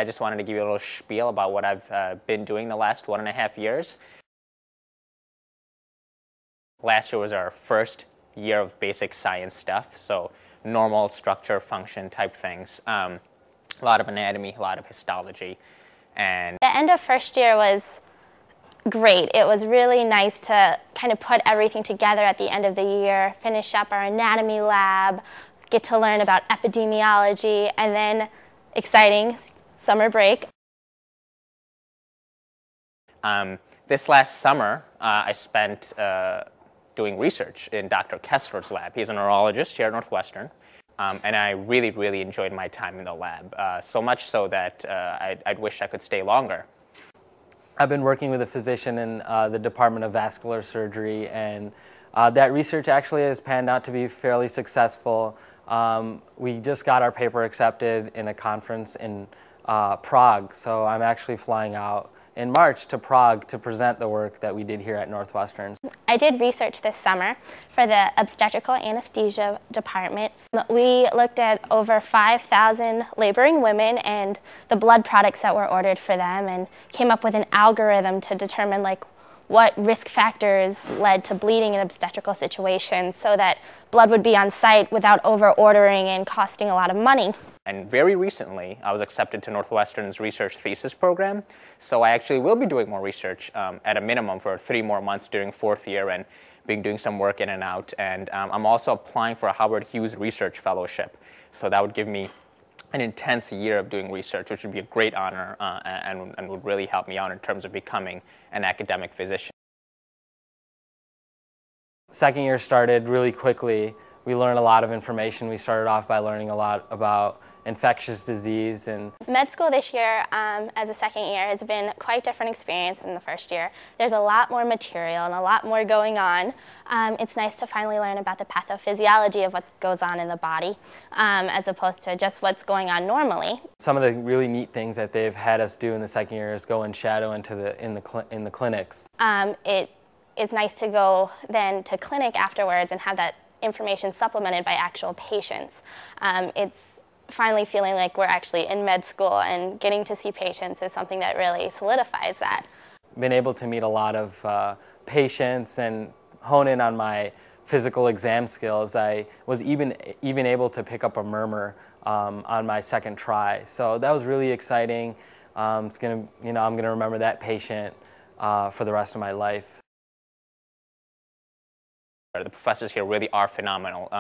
I just wanted to give you a little spiel about what I've been doing the last 1.5 years. Last year was our first year of basic science stuff, so normal structure, function type things. A lot of anatomy, a lot of histology. And the end of first year was great. It was really nice to kind of put everything together at the end of the year, finish up our anatomy lab, get to learn about epidemiology, and then exciting summer break. This last summer, I spent doing research in Dr. Kessler's lab. He's a neurologist here at Northwestern, and I really, really enjoyed my time in the lab, so much so that I'd wish I could stay longer. I've been working with a physician in the Department of Vascular Surgery, and that research actually has panned out to be fairly successful. We just got our paper accepted in a conference in Prague, so I'm actually flying out in March to Prague to present the work that we did here at Northwestern. I did research this summer for the obstetrical anesthesia department. We looked at over 5,000 laboring women and the blood products that were ordered for them, and came up with an algorithm to determine what risk factors led to bleeding in obstetrical situations so that blood would be on site without over-ordering and costing a lot of money. And very recently, I was accepted to Northwestern's research thesis program, so I actually will be doing more research at a minimum for 3 more months during 4th year and doing some work in and out. And I'm also applying for a Howard Hughes Research Fellowship, so that would give me an intense year of doing research, which would be a great honor and would really help me out in terms of becoming an academic physician. Second year started really quickly. We learned a lot of information. We started off by learning a lot about infectious disease. And med school this year, as a second year, has been quite a different experience than the first year. There's a lot more material and a lot more going on. It's nice to finally learn about the pathophysiology of what goes on in the body, as opposed to just what's going on normally. Some of the really neat things that they've had us do in the second year is go and shadow in the clinics. It's nice to go then to clinic afterwards and have that information supplemented by actual patients. It's finally feeling like we're actually in med school, and getting to see patients is something that really solidifies that. Been able to meet a lot of patients and hone in on my physical exam skills. I was even able to pick up a murmur on my second try, so that was really exciting. I'm gonna remember that patient for the rest of my life. The professors here really are phenomenal.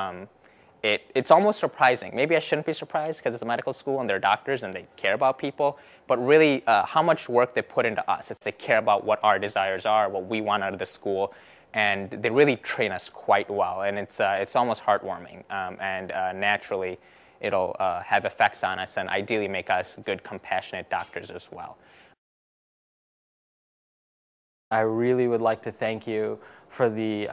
It's almost surprising. Maybe I shouldn't be surprised because it's a medical school and they're doctors and they care about people, but really how much work they put into us. They care about what our desires are, what we want out of the school, and they really train us quite well, and it's almost heartwarming, and naturally it'll have effects on us and ideally make us good, compassionate doctors as well. I really would like to thank you for the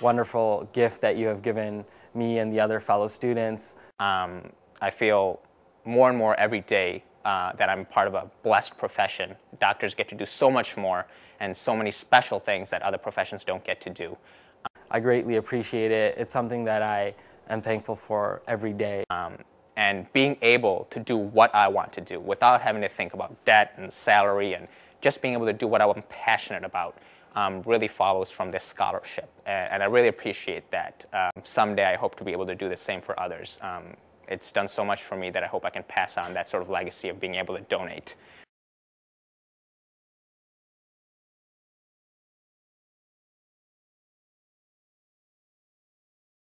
wonderful gift that you have given me and the other fellow students. I feel more and more every day that I'm part of a blessed profession. Doctors get to do so much more and so many special things that other professions don't get to do. I greatly appreciate it. It's something that I am thankful for every day. And being able to do what I want to do without having to think about debt and salary, and just being able to do what I'm passionate about really follows from this scholarship, and I really appreciate that. Someday I hope to be able to do the same for others. It's done so much for me that I hope I can pass on that sort of legacy of being able to donate.